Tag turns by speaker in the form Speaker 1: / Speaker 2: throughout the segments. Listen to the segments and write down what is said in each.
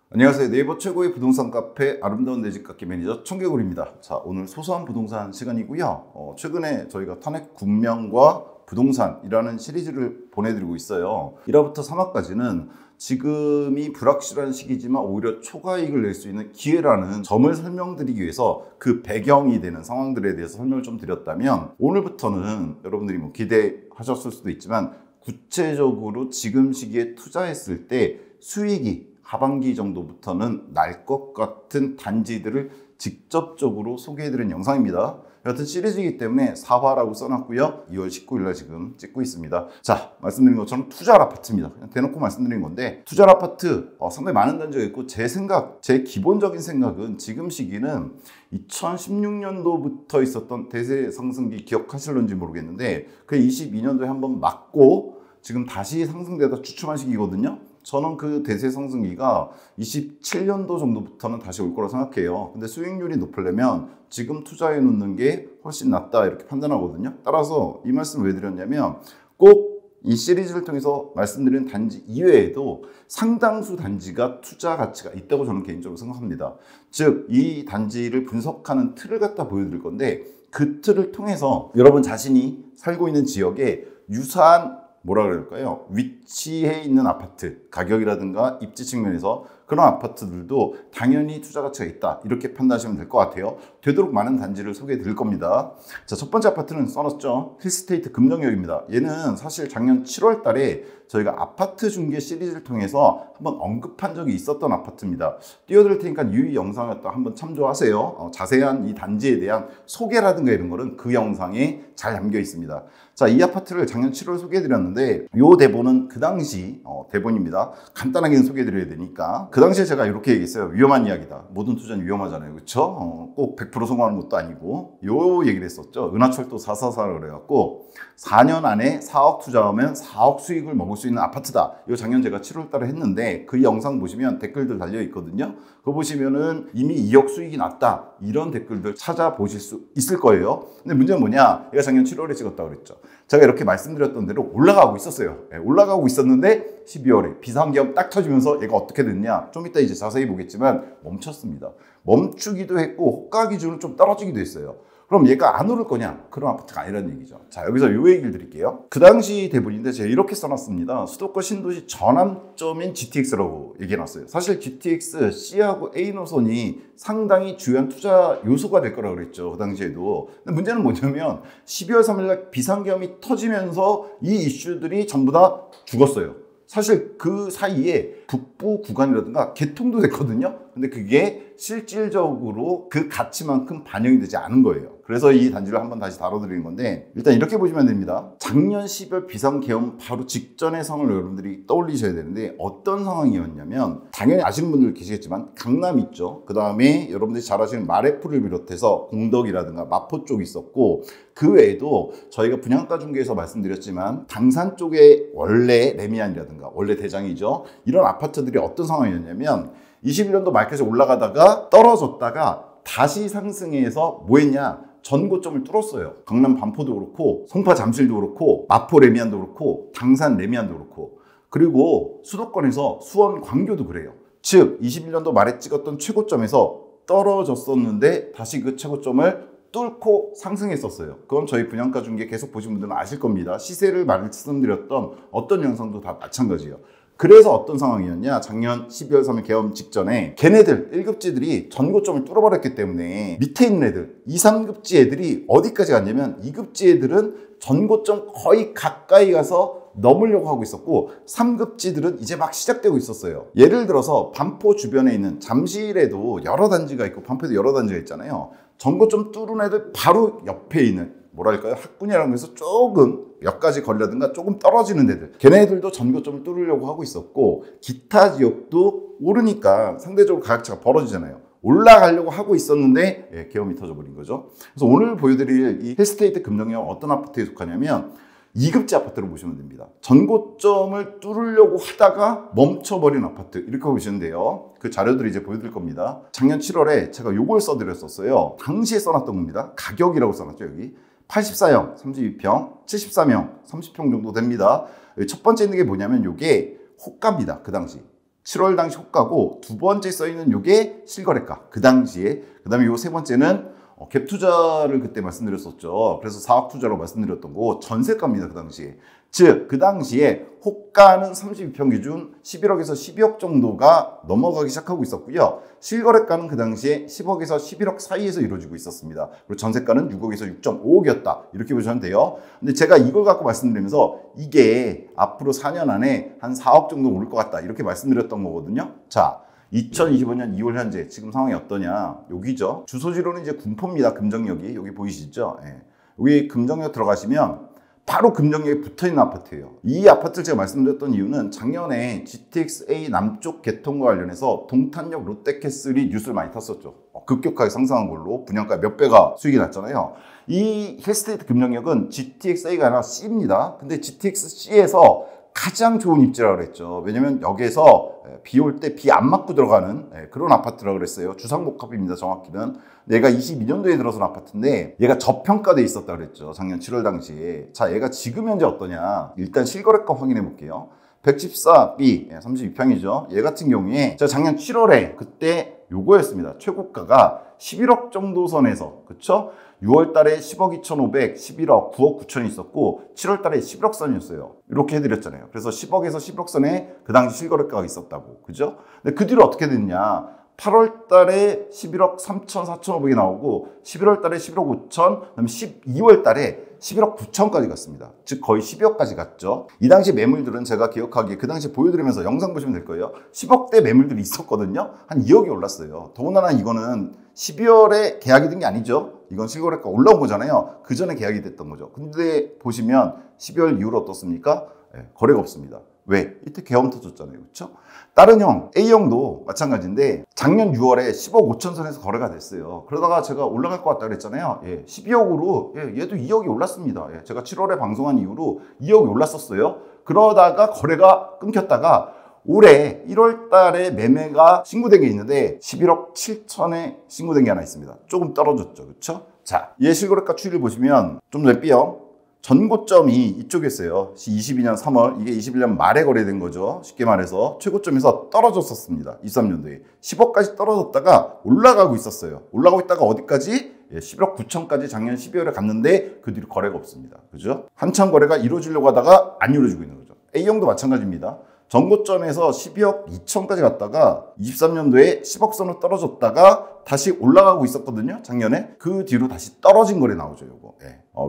Speaker 1: 안녕하세요. 네이버 최고의 부동산 카페 아름다운 내 집 갖기 매니저 청개구리입니다. 자, 오늘 소소한 부동산 시간이고요. 최근에 저희가 탄핵 군명과 부동산이라는 시리즈를 보내드리고 있어요. 1화부터 3화까지는 지금이 불확실한 시기지만 오히려 초과이익을 낼 수 있는 기회라는 점을 설명드리기 위해서 그 배경이 되는 상황들에 대해서 설명을 좀 드렸다면, 오늘부터는 여러분들이 뭐 기대하셨을 수도 있지만 구체적으로 지금 시기에 투자했을 때 수익이 하반기 정도부터는 날 것 같은 단지들을 직접적으로 소개해드린 영상입니다. 여하튼 시리즈이기 때문에 4화라고 써놨고요. 2월 19일 날 지금 찍고 있습니다. 자, 말씀드린 것처럼 투자할 아파트입니다. 그냥 대놓고 말씀드린 건데, 투자할 아파트 상당히 많은 단지가 있고, 제 기본적인 생각은 지금 시기는 2016년도부터 있었던 대세 상승기 기억하실런지 모르겠는데, 그 22년도에 한번 맞고 지금 다시 상승되다 주춤한 시기거든요. 저는 그 대세 상승기가 27년도 정도부터는 다시 올 거라고 생각해요. 근데 수익률이 높으려면 지금 투자해 놓는 게 훨씬 낫다, 이렇게 판단하거든요. 따라서 이 말씀을 왜 드렸냐면, 꼭 이 시리즈를 통해서 말씀드린 단지 이외에도 상당수 단지가 투자 가치가 있다고 저는 개인적으로 생각합니다. 즉, 이 단지를 분석하는 틀을 갖다 보여드릴 건데, 그 틀을 통해서 여러분 자신이 살고 있는 지역에 유사한 뭐라 그럴까요? 위치해 있는 아파트, 가격이라든가 입지 측면에서 그런 아파트들도 당연히 투자 가치가 있다, 이렇게 판단하시면 될 것 같아요. 되도록 많은 단지를 소개해 드릴 겁니다. 자, 첫 번째 아파트는 써놨죠. 힐스테이트 금정역입니다. 얘는 사실 작년 7월 달에 저희가 아파트 중개 시리즈를 통해서 한번 언급한 적이 있었던 아파트입니다. 띄워드릴 테니까 유의 영상을 또 한번 참조하세요. 자세한 이 단지에 대한 소개라든가 이런 거는 그 영상에 잘 담겨 있습니다. 자, 이 아파트를 작년 7월 소개해드렸는데, 이 대본은 그 당시 대본입니다. 간단하게는 소개해드려야 되니까. 그 당시에 제가 이렇게 얘기했어요. 위험한 이야기다. 모든 투자는 위험하잖아요. 그렇죠? 꼭 100% 성공하는 것도 아니고, 요 얘기를 했었죠. 은하철도 444를 그래갖고 4년 안에 4억 투자하면 4억 수익을 먹을 수 있는 아파트다. 요 작년 제가 7월 달에 했는데, 그 영상 보시면 댓글들 달려 있거든요. 그거 보시면은 이미 2억 수익이 났다, 이런 댓글들 찾아보실 수 있을 거예요. 근데 문제는 뭐냐? 얘가 작년 7월에 찍었다고 그랬죠. 제가 이렇게 말씀드렸던 대로 올라가고 있었어요. 올라가고 있었는데 12월에 비상계엄 딱 터지면서 얘가 어떻게 됐냐? 좀 이따 이제 자세히 보겠지만 멈췄습니다. 멈추기도 했고 호가 기준으로 좀 떨어지기도 했어요. 그럼 얘가 안 오를 거냐? 그런 아파트가 아니라는 얘기죠. 자, 여기서 요 얘기를 드릴게요. 그 당시 대본인데 제가 이렇게 써놨습니다. 수도권 신도시 전환점인 GTX라고 얘기해놨어요. 사실 GTX C하고 A 노선이 상당히 중요한 투자 요소가 될 거라고 그랬죠. 그 당시에도. 근데 문제는 뭐냐면 12월 3일 날 비상계엄이 터지면서 이 이슈들이 전부 다 죽었어요. 사실 그 사이에 북부 구간이라든가 개통도 됐거든요. 근데 그게 실질적으로 그 가치만큼 반영이 되지 않은 거예요. 그래서 이 단지를 한번 다시 다뤄드리는 건데, 일단 이렇게 보시면 됩니다. 작년 12월 비상계엄 바로 직전의 상황을 여러분들이 떠올리셔야 되는데, 어떤 상황이었냐면, 당연히 아시는 분들 계시겠지만 강남 있죠. 그 다음에 여러분들이 잘 아시는 마레프를 비롯해서 공덕이라든가 마포 쪽이 있었고, 그 외에도 저희가 분양가 중개에서 말씀드렸지만 당산 쪽에 원래 레미안이라든가 원래 대장이죠. 이런 아파트들이 어떤 상황이었냐면 21년도 말까지 올라가다가 떨어졌다가 다시 상승해서 뭐 했냐? 전고점을 뚫었어요. 강남 반포도 그렇고 송파 잠실도 그렇고 마포 레미안도 그렇고 당산 레미안도 그렇고, 그리고 수도권에서 수원 광교도 그래요. 즉 21년도 말에 찍었던 최고점에서 떨어졌었는데 다시 그 최고점을 뚫고 상승했었어요. 그건 저희 분양가 중개 계속 보신 분들은 아실 겁니다. 시세를 말씀드렸던 어떤 영상도 다 마찬가지예요. 그래서 어떤 상황이었냐? 작년 12월 3일 계엄 직전에 걔네들 1급지들이 전고점을 뚫어버렸기 때문에 밑에 있는 애들 2, 3급지 애들이 어디까지 갔냐면 2급지 애들은 전고점 거의 가까이 가서 넘으려고 하고 있었고 3급지들은 이제 막 시작되고 있었어요. 예를 들어서 반포 주변에 있는 잠실에도 여러 단지가 있고 반포에도 여러 단지가 있잖아요. 전고점 뚫은 애들 바로 옆에 있는 뭐랄까요? 학군이라는 데서 조금 몇 가지 거리라든가 조금 떨어지는 데들, 걔네들도 전고점을 뚫으려고 하고 있었고, 기타 지역도 오르니까 상대적으로 가격차가 벌어지잖아요. 올라가려고 하고 있었는데 계엄이 터져버린 거죠. 그래서 오늘 보여드릴 이 힐스테이트 금정역 어떤 아파트에 속하냐면 2급지 아파트로 보시면 됩니다. 전고점을 뚫으려고 하다가 멈춰버린 아파트, 이렇게 보시면 돼요. 그 자료들을 이제 보여드릴 겁니다. 작년 7월에 제가 요걸 써드렸었어요. 당시에 써놨던 겁니다. 가격이라고 써놨죠. 여기 84형 32평, 73형 30평 정도 됩니다. 첫 번째 있는 게 뭐냐면 요게 호가입니다. 그 당시 7월 당시 호가고, 두 번째 써있는 요게 실거래가 그 당시에. 그 다음에 요 세 번째는 갭 투자를 그때 말씀드렸었죠. 그래서 사업 투자로 말씀드렸던 거 전세가입니다. 그 당시에. 즉 그 당시에 호가는 32평 기준 11억에서 12억 정도가 넘어가기 시작하고 있었고요. 실거래가는 그 당시에 10억에서 11억 사이에서 이루어지고 있었습니다. 그리고 전세가는 6억에서 6.5억이었다. 이렇게 보시면 돼요. 근데 제가 이걸 갖고 말씀드리면서 이게 앞으로 4년 안에 한 4억 정도 오를 것 같다. 이렇게 말씀드렸던 거거든요. 자, 2025년 2월 현재 지금 상황이 어떠냐? 여기죠. 주소지로는 이제 군포입니다. 금정역이. 여기 보이시죠? 예. 여기 금정역 들어가시면 바로 금정역에 붙어있는 아파트예요. 이 아파트를 제가 말씀드렸던 이유는 작년에 GTX-A 남쪽 개통과 관련해서 동탄역 롯데캐슬이 뉴스를 많이 탔었죠. 급격하게 상승한 걸로 분양가 몇 배가 수익이 났잖아요. 이 힐스테이트 금정역은 GTX-A가 아니라 C입니다. 근데 GTX-C에서 가장 좋은 입지라고 그랬죠. 왜냐면 여기에서 비 올 때 비 안 맞고 들어가는 그런 아파트라고 그랬어요. 주상복합입니다. 정확히는. 얘가 22년도에 들어선 아파트인데 얘가 저평가돼 있었다고 그랬죠. 작년 7월 당시에. 자, 얘가 지금 현재 어떠냐. 일단 실거래가 확인해 볼게요. 114B 32평이죠. 얘 같은 경우에 제가 작년 7월에 그때 요거였습니다. 최고가가 11억 정도 선에서, 그쵸? 6월 달에 10억 2,500, 11억, 9억 9천이 있었고 7월 달에 11억 선이었어요. 이렇게 해드렸잖아요. 그래서 10억에서 11억 선에 그 당시 실거래가가 있었다고. 그죠? 근데 그 뒤로 어떻게 됐냐? 8월 달에 11억 3천, 4,500이 나오고 11월 달에 11억 5천, 그다음에 12월 달에 11억 9천까지 갔습니다. 즉 거의 12억까지 갔죠. 이 당시 매물들은 제가 기억하기에 그 당시 보여드리면서 영상 보시면 될 거예요. 10억대 매물들이 있었거든요. 한 2억이 올랐어요. 더군다나 이거는 12월에 계약이 된 게 아니죠. 이건 실거래가 올라온 거잖아요. 그 전에 계약이 됐던 거죠. 근데 보시면 12월 이후로 어떻습니까? 거래가 없습니다. 왜? 이때 계엄 터졌잖아요. 그렇죠? 다른 형, A형도 마찬가지인데 작년 6월에 10억 5천 선에서 거래가 됐어요. 그러다가 제가 올라갈 것 같다 그랬잖아요. 12억으로 얘도 2억이 올랐습니다. 제가 7월에 방송한 이후로 2억이 올랐었어요. 그러다가 거래가 끊겼다가 올해 1월 달에 매매가 신고된 게 있는데 11억 7천에 신고된 게 하나 있습니다. 조금 떨어졌죠. 그렇죠? 자, 얘 실거래가 추이를 보시면 좀 넷비형 전고점이 이쪽이었어요. 22년 3월. 이게 21년 말에 거래된 거죠. 쉽게 말해서 최고점에서 떨어졌었습니다. 23년도에. 10억까지 떨어졌다가 올라가고 있었어요. 올라가고 있다가 어디까지? 11억 9천까지 작년 12월에 갔는데 그 뒤로 거래가 없습니다. 그죠? 한참 거래가 이루어지려고 하다가 안 이루어지고 있는 거죠. A형도 마찬가지입니다. 전고점에서 12억 2천까지 갔다가 23년도에 10억 선으로 떨어졌다가 다시 올라가고 있었거든요. 작년에. 그 뒤로 다시 떨어진 거래 나오죠. 요거.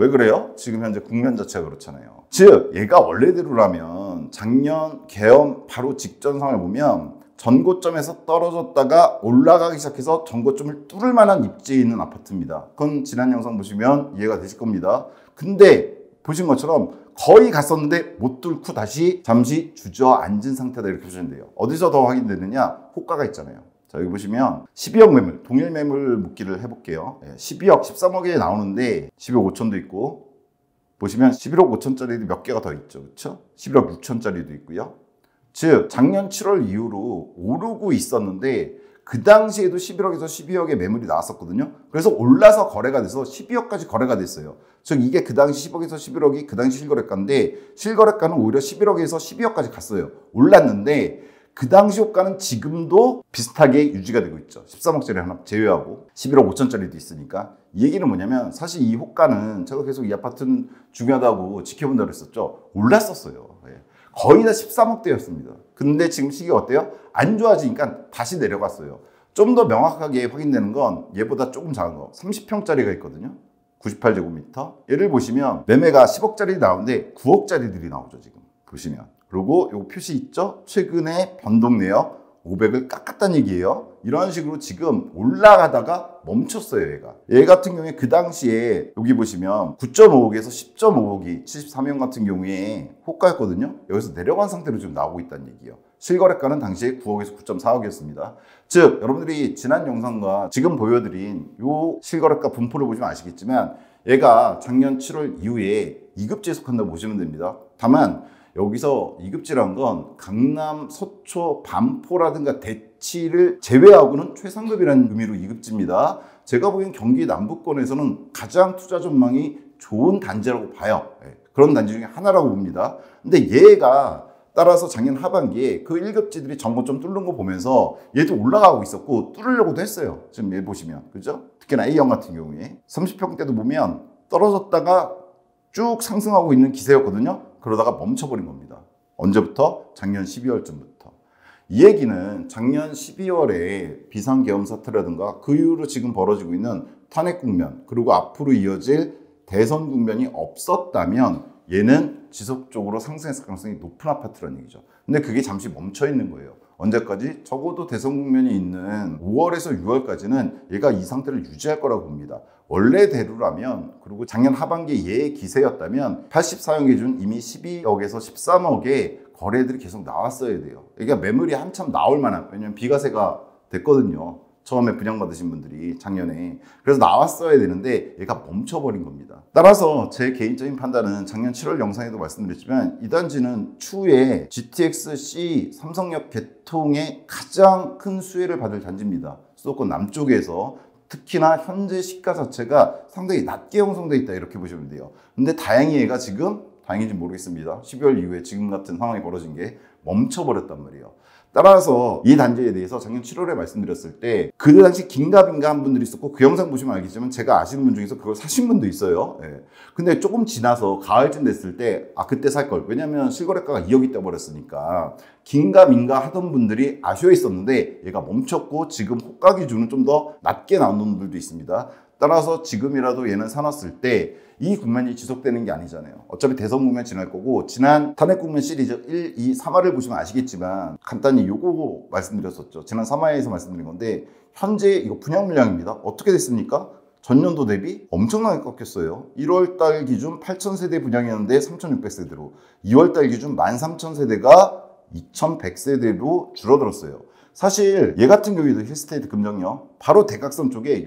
Speaker 1: 왜 그래요? 지금 현재 국면 자체가 그렇잖아요. 즉 얘가 원래대로라면 작년 계엄 바로 직전 상황을 보면 전고점에서 떨어졌다가 올라가기 시작해서 전고점을 뚫을 만한 입지에 있는 아파트입니다. 그건 지난 영상 보시면 이해가 되실 겁니다. 근데 보신 것처럼 거의 갔었는데 못 뚫고 다시 잠시 주저앉은 상태다 이렇게 보시면 돼요. 어디서 더 확인되느냐? 호가가 있잖아요. 자, 여기 보시면 12억 매물, 동일 매물 묶기를 해볼게요. 12억, 13억에 나오는데 12억 5천도 있고 보시면 11억 5천짜리도 몇 개가 더 있죠. 그렇죠? 11억 6천짜리도 있고요. 즉 작년 7월 이후로 오르고 있었는데 그 당시에도 11억에서 12억의 매물이 나왔었거든요. 그래서 올라서 거래가 돼서 12억까지 거래가 됐어요. 즉 이게 그 당시 10억에서 11억이 그 당시 실거래가인데 실거래가는 오히려 11억에서 12억까지 갔어요. 올랐는데 그 당시 호가는 지금도 비슷하게 유지가 되고 있죠. 13억짜리 하나 제외하고 11억 5천짜리도 있으니까. 이 얘기는 뭐냐면 사실 이 호가는 제가 계속 이 아파트는 중요하다고 지켜본다고 했었죠. 올랐었어요. 거의 다 13억대였습니다. 근데 지금 시기가 어때요? 안 좋아지니까 다시 내려갔어요. 좀 더 명확하게 확인되는 건 얘보다 조금 작은 거 30평짜리가 있거든요. 98제곱미터. 얘를 보시면 매매가 10억짜리 나오는데 9억짜리들이 나오죠. 지금 보시면. 그리고 요 표시 있죠? 최근에 변동 내역 500을 깎았다는 얘기예요. 이런 식으로 지금 올라가다가 멈췄어요. 얘 같은 경우에 그 당시에 여기 보시면 9.5억에서 10.5억이 73형 같은 경우에 호가였거든요. 여기서 내려간 상태로 지금 나오고 있다는 얘기예요. 실거래가는 당시에 9억에서 9.4억이었습니다. 즉 여러분들이 지난 영상과 지금 보여드린 요 실거래가 분포를 보시면 아시겠지만 얘가 작년 7월 이후에 2급지에 속한다고 보시면 됩니다. 다만 여기서 2급지란 건 강남, 서초, 반포라든가 대치를 제외하고는 최상급이라는 의미로 2급지입니다. 제가 보기엔 경기 남부권에서는 가장 투자 전망이 좋은 단지라고 봐요. 그런 단지 중에 하나라고 봅니다. 근데 얘가 따라서 작년 하반기에 그 1급지들이 전고점 뚫는 거 보면서 얘도 올라가고 있었고 뚫으려고도 했어요. 지금 얘 보시면. 그죠? 특히나 A형 같은 경우에 30평 때도 보면 떨어졌다가 쭉 상승하고 있는 기세였거든요. 그러다가 멈춰버린 겁니다. 언제부터? 작년 12월쯤부터. 이 얘기는 작년 12월에 비상계엄 사태라든가 그 이후로 지금 벌어지고 있는 탄핵 국면 그리고 앞으로 이어질 대선 국면이 없었다면 얘는 지속적으로 상승했을 가능성이 높은 아파트라는 얘기죠. 근데 그게 잠시 멈춰 있는 거예요. 언제까지? 적어도 대선 국면이 있는 5월에서 6월까지는 얘가 이 상태를 유지할 거라고 봅니다. 원래대로라면 그리고 작년 하반기에 얘의 기세였다면 84형 기준 이미 12억에서 13억의 거래들이 계속 나왔어야 돼요. 그러니까 매물이 한참 나올 만한, 왜냐면 비과세가 됐거든요. 처음에 분양받으신 분들이 작년에. 그래서 나왔어야 되는데 얘가 멈춰버린 겁니다. 따라서 제 개인적인 판단은 작년 7월 영상에도 말씀드렸지만 이 단지는 추후에 GTX-C 삼성역 개통의 가장 큰 수혜를 받을 단지입니다. 수도권 남쪽에서 특히나 현재 시가 자체가 상당히 낮게 형성되어 있다 이렇게 보시면 돼요. 근데 다행히 얘가 지금 다행인지 모르겠습니다. 12월 이후에 지금 같은 상황이 벌어진 게 멈춰버렸단 말이에요. 따라서 이 단지에 대해서 작년 7월에 말씀드렸을 때 그 당시 긴가민가 한 분들이 있었고 그 영상 보시면 알겠지만 제가 아시는 분 중에서 그걸 사신 분도 있어요. 근데 조금 지나서 가을쯤 됐을 때 그때 살 걸. 왜냐면 실거래가가 2억이 떠버렸으니까 긴가민가 하던 분들이 아쉬워 있었는데 얘가 멈췄고 지금 호가 기준은 좀 더 낮게 나오는 분들도 있습니다. 따라서 지금이라도 얘는 사놨을 때 이 국면이 지속되는 게 아니잖아요. 어차피 대선 국면 지날 거고 지난 탄핵 국면 시리즈 1, 2, 3화를 보시면 아시겠지만 간단히 요거 말씀드렸었죠. 지난 3화에서 말씀드린 건데 현재 이거 분양 물량입니다. 어떻게 됐습니까? 전년도 대비 엄청나게 꺾였어요. 1월달 기준 8,000세대 분양이었는데 3,600세대로 2월달 기준 13,000세대가 2,100세대로 줄어들었어요. 사실 얘 같은 경우에도 힐스테이트 금정역 바로 대각선 쪽에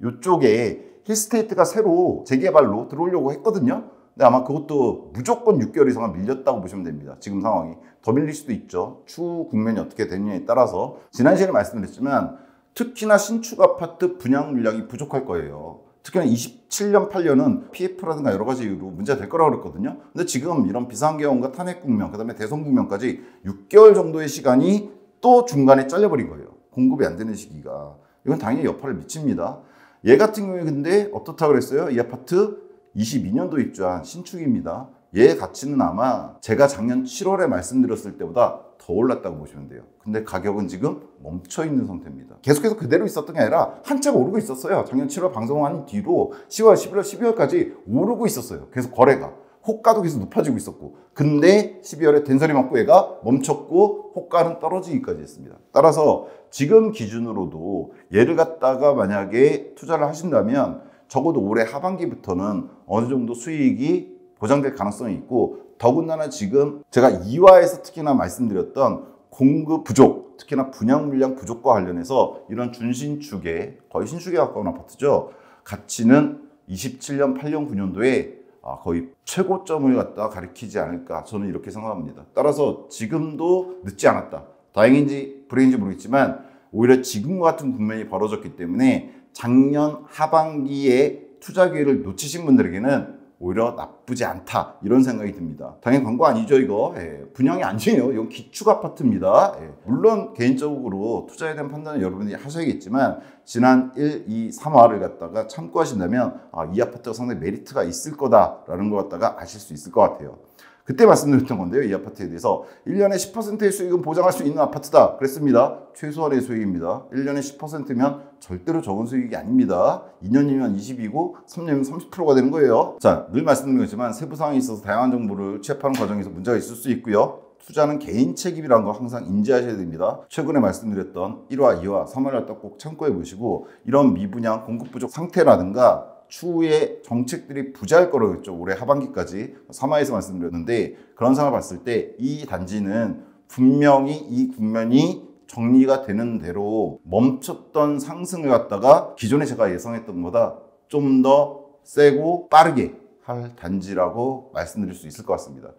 Speaker 1: 요쪽에 힐스테이트가 새로 재개발로 들어오려고 했거든요. 근데 아마 그것도 무조건 6개월 이상은 밀렸다고 보시면 됩니다. 지금 상황이. 더 밀릴 수도 있죠. 추후 국면이 어떻게 되느냐에 따라서. 지난 시간에 말씀드렸지만 특히나 신축 아파트 분양 물량이 부족할 거예요. 특히나 27년, 8년은 PF라든가 여러 가지 이유로 문제가 될 거라고 그랬거든요. 근데 지금 이런 비상계엄과 탄핵 국면, 그 다음에 대선 국면까지 6개월 정도의 시간이 또 중간에 잘려버린 거예요. 공급이 안 되는 시기가. 이건 당연히 여파를 미칩니다. 얘 같은 경우에 근데 어떻다고 그랬어요? 이 아파트 22년도 입주한 신축입니다. 얘 가치는 아마 제가 작년 7월에 말씀드렸을 때보다 더 올랐다고 보시면 돼요. 근데 가격은 지금 멈춰있는 상태입니다. 계속해서 그대로 있었던 게 아니라 한참 오르고 있었어요. 작년 7월 방송한 뒤로 10월, 11월, 12월까지 오르고 있었어요. 계속 거래가. 호가도 계속 높아지고 있었고. 근데 12월에 된소리 맞고 얘가 멈췄고 호가는 떨어지기까지 했습니다. 따라서 지금 기준으로도 얘를 갖다가 만약에 투자를 하신다면 적어도 올해 하반기부터는 어느 정도 수익이 보장될 가능성이 있고 더군다나 지금 제가 2화에서 특히나 말씀드렸던 공급 부족, 특히나 분양 물량 부족과 관련해서 이런 준신축에 거의 신축에 가까운 아파트죠. 가치는 27년, 8년, 9년도에 거의 최고점을 갖다 가리키지 않을까 저는 이렇게 생각합니다. 따라서 지금도 늦지 않았다. 다행인지 불행인지 모르겠지만 오히려 지금과 같은 국면이 벌어졌기 때문에 작년 하반기에 투자 기회를 놓치신 분들에게는 오히려 나쁘지 않다 이런 생각이 듭니다. 당연히 광고 아니죠 이거. 분양이 아니에요. 이건 기축 아파트입니다. 물론 개인적으로 투자에 대한 판단은 여러분들이 하셔야겠지만 지난 1, 2, 3화를 갖다가 참고하신다면 이 아파트가 상당히 메리트가 있을 거다라는 걸 갖다가 아실 수 있을 것 같아요. 그때 말씀드렸던 건데요. 이 아파트에 대해서 1년에 10%의 수익은 보장할 수 있는 아파트다 그랬습니다. 최소한의 수익입니다. 1년에 10%면 절대로 적은 수익이 아닙니다. 2년이면 20이고 3년이면 30%가 되는 거예요. 자, 늘 말씀드린 거지만 세부 사항에 있어서 다양한 정보를 취합하는 과정에서 문제가 있을 수 있고요. 투자는 개인 책임이라는 거 항상 인지하셔야 됩니다. 최근에 말씀드렸던 1화, 2화, 3화를 갖다 꼭 참고해 보시고 이런 미분양, 공급 부족 상태라든가 추후에 정책들이 부재할 거라고 했죠. 올해 하반기까지 3화에서 말씀드렸는데 그런 상황을 봤을 때 이 단지는 분명히 이 국면이 정리가 되는 대로 멈췄던 상승을 갖다가 기존에 제가 예상했던 것보다 좀 더 세고 빠르게 할 단지라고 말씀드릴 수 있을 것 같습니다.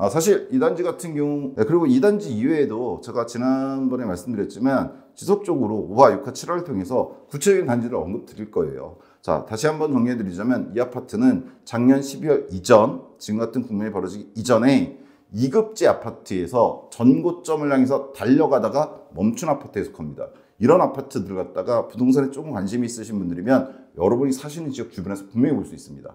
Speaker 1: 사실 이 단지 같은 경우 그리고 이 단지 이외에도 제가 지난번에 말씀드렸지만 지속적으로 5화, 6화, 7화를 통해서 구체적인 단지를 언급드릴 거예요. 자, 다시 한번 정리해드리자면 이 아파트는 작년 12월 이전, 지금 같은 국면이 벌어지기 이전에 2급지 아파트에서 전고점을 향해서 달려가다가 멈춘 아파트에 속합니다. 이런 아파트들 갖다가 부동산에 조금 관심이 있으신 분들이면 여러분이 사시는 지역 주변에서 분명히 볼 수 있습니다.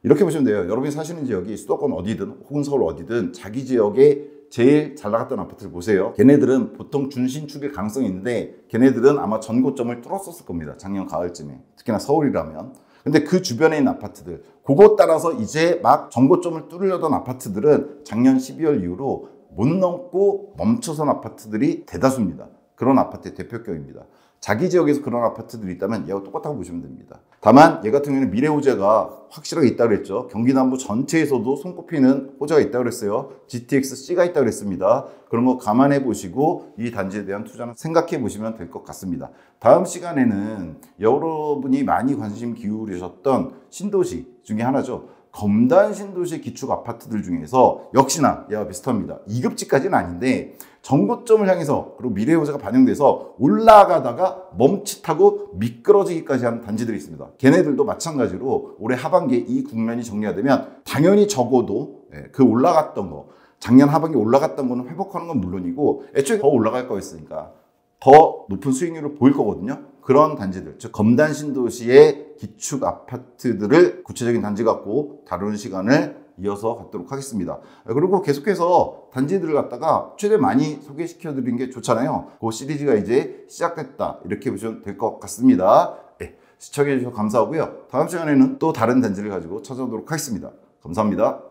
Speaker 1: 이렇게 보시면 돼요. 여러분이 사시는 지역이 수도권 어디든 혹은 서울 어디든 자기 지역에 제일 잘 나갔던 아파트를 보세요. 걔네들은 보통 준신축일 가능성이 있는데 걔네들은 아마 전고점을 뚫었었을 겁니다. 작년 가을쯤에. 특히나 서울이라면. 근데 그 주변에 있는 아파트들, 그것 따라서 이제 막 전고점을 뚫으려던 아파트들은 작년 12월 이후로 못 넘고 멈춰선 아파트들이 대다수입니다. 그런 아파트의 대표격입니다. 자기 지역에서 그런 아파트들이 있다면 얘와 똑같다고 보시면 됩니다. 다만 얘 같은 경우는 미래 호재가 확실하게 있다고 그랬죠. 경기 남부 전체에서도 손꼽히는 호재가 있다고 그랬어요. GTX-C가 있다고 그랬습니다. 그런 거 감안해 보시고 이 단지에 대한 투자는 생각해 보시면 될 것 같습니다. 다음 시간에는 여러분이 많이 관심 기울이셨던 신도시 중에 하나죠. 검단 신도시 기축 아파트들 중에서 역시나 얘와 비슷합니다. 2급지까지는 아닌데 전고점을 향해서 그리고 미래 호재가 반영돼서 올라가다가 멈칫하고 미끄러지기까지 하는 단지들이 있습니다. 걔네들도 마찬가지로 올해 하반기에 이 국면이 정리가 되면 당연히 적어도 그 올라갔던 거, 작년 하반기에 올라갔던 거는 회복하는 건 물론이고 애초에 더 올라갈 거였으니까 더 높은 수익률을 보일 거거든요. 그런 단지들, 즉 검단 신도시의 기축 아파트들을 구체적인 단지 갖고 다루는 시간을 이어서 갖도록 하겠습니다. 그리고 계속해서 단지들을 갖다가 최대 많이 소개시켜 드린 게 좋잖아요. 그 시리즈가 이제 시작됐다, 이렇게 보시면 될 것 같습니다. 네, 시청해 주셔서 감사하고요. 다음 시간에는 또 다른 단지를 가지고 찾아오도록 하겠습니다. 감사합니다.